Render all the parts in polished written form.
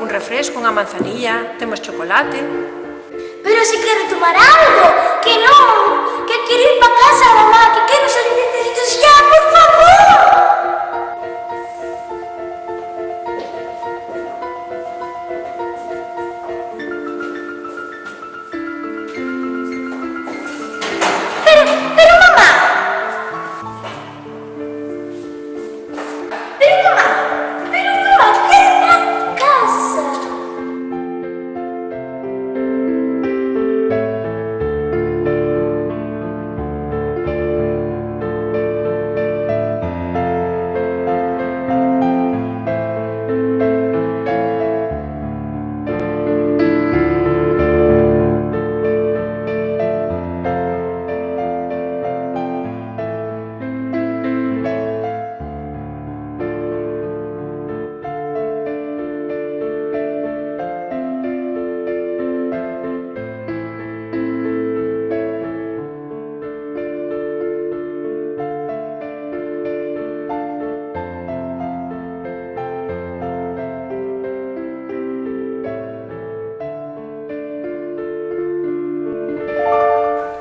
un refresco, unha manzanilla, temos chocolate. Pero se quero tomar algo, que non, que quero ir pa casa, mamá, que quero salir necesitos ya, por favor. Pero mamá. Pero mamá, quero ir pa casa.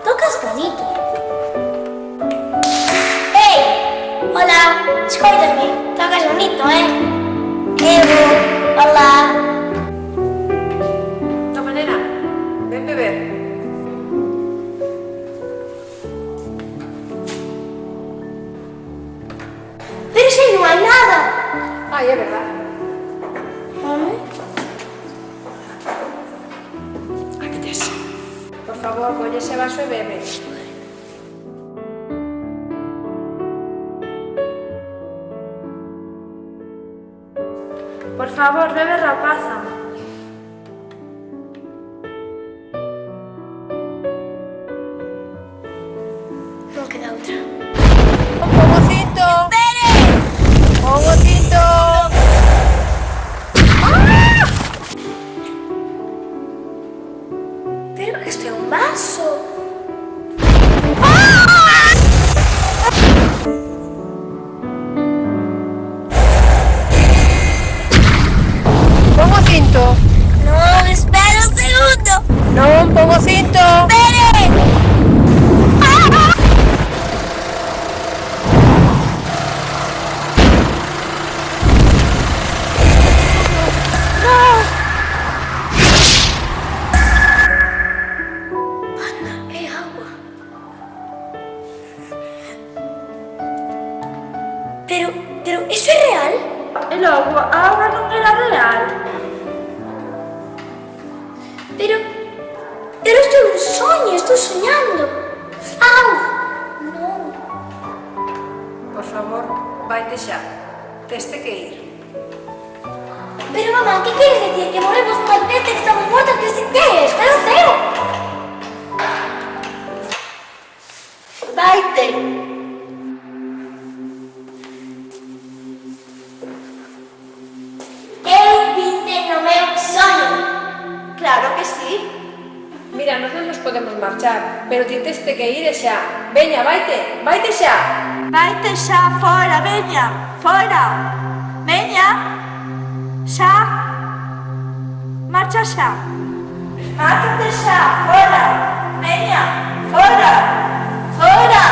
Tocas bonito. Hey, hola, escóitame, tocas bonito, Evo, hola. Toma, nena, ven beber. Pero si non hai nada. Ai, é verdad. Aquí tes. Por favor, colle ese vaso e bebe. Por favor, bebe, rapaza. Non queda outra. Un pomocito. ¡Espere! Pomocito. Pero este é un vaso. Pon o cinto. Non, espera un segundo. Non, pon o cinto. ¡Espere! Anda, é agua. Pero, ¿eso es real? El agua, a agua non era real. Pero isto é un soño, estou soñando. Au! Non. Por favor, vaite xa. Teste que ir. Pero mamá, ¿qué quieres decir? ¿Que morremos un accidente, que estamos muertos? ¿Qué es? ¡Pero feo! Vaite. Eu vinte no meu soño. Claro que sí. Mira, nós non nos podemos marchar, pero ti teste que ir e xa. Veña, vaite, vaite xa. Vaite xa fora, veña, fora. Veña. Xa. Marcha xa. Márchate xa, fora. Veña, fora. Fora.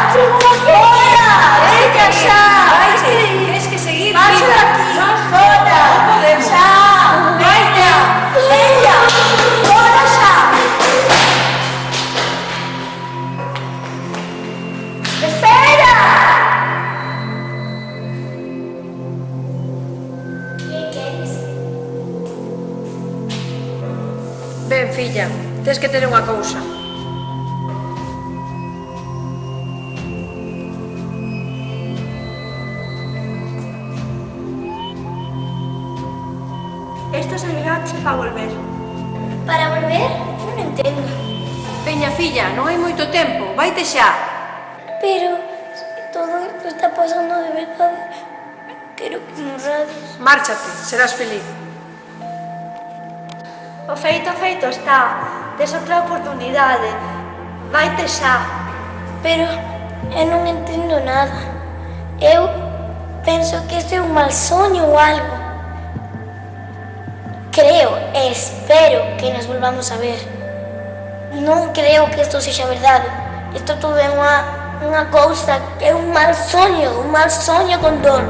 Fora. Veña xa. Vaite, tienes que seguir. Marcha Viva. daqui. Fora. Non podemos. Xa. Veña. Veña. Fora xa. Espera. ¿Qué quieres? Ben, filla, tes que ter unha cousa. Estos alimentos para volver. ¿Para volver? Non entendo. Veña, filla, non hai moito tempo, vaite xa. Pero todo esto está pasando de verdade. Quero que nos rades. Márchate, serás feliz. O feito está. Tes outra oportunidade. Vaite xa. Pero eu non entendo nada. Eu penso que este é un mal soño ou algo. creo e espero que nos volvamos a ver. Non creo que isto sexa verdade. Isto todo é unha cousa, é un mal soño con dor.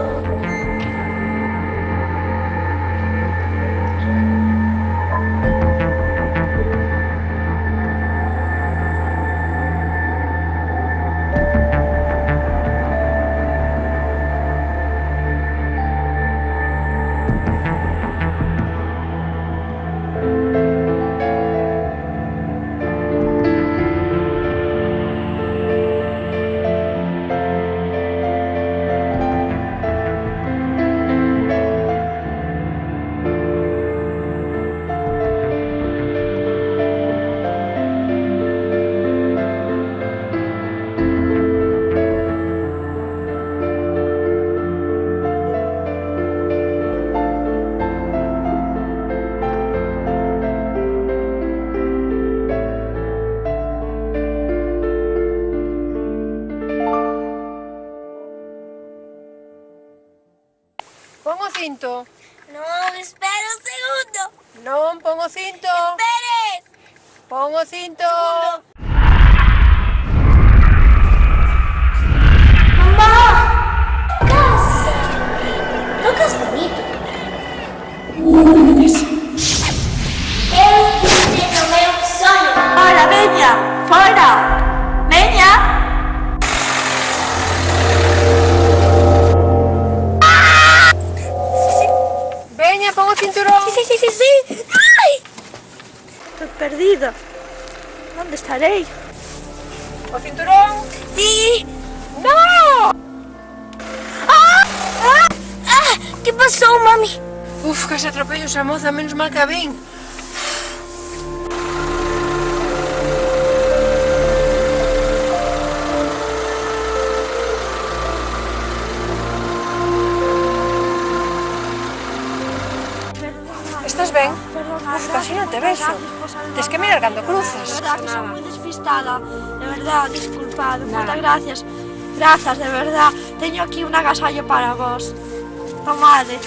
Pon o cinto. Non, espera un segundo. Non, pon o cinto. Esperes. Pon o cinto. Mamá, casa. Tocas bonito. Eu teño meu soño. Ora, veña, fora. Veña. Veña, pon o cinturón. Sí. Ai! Estou perdida. Onde estarei? O cinturón. Sí. No! Que pasou, mami? Uf, case atropello esa moza, menos mal que a vin. Estás ben? Uf, casi non te vexo. Tes que mirar cando De cruces. verdad que son muy despistada. De verdad, disculpad. Muchas gracias. Gracias, de verdad. Teño aquí un agasallo para vos. Tomade.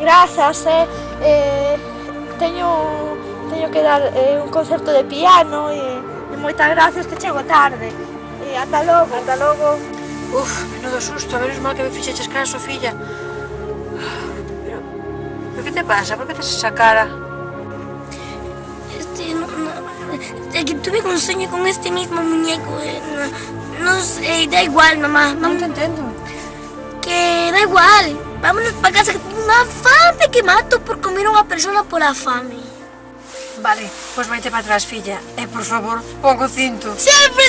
Gracias, teño que dar un concerto de piano e moitas gracias que chego tarde. E ata logo. Ata logo. Uf, menudo susto, menos mal que me fixeches cara a Sofía. Pero que te pasa? Por que tes esa cara? Es que tuve un sueño con este mismo muñeco. No sé, da igual, mamá. Non te entendo. Que da igual. Vámonos para casa, que tengo una fame que mato por comer a unha persona pola fame. Vale, pois vaite para atrás, filla. E, por favor, pon o cinto. Siempre.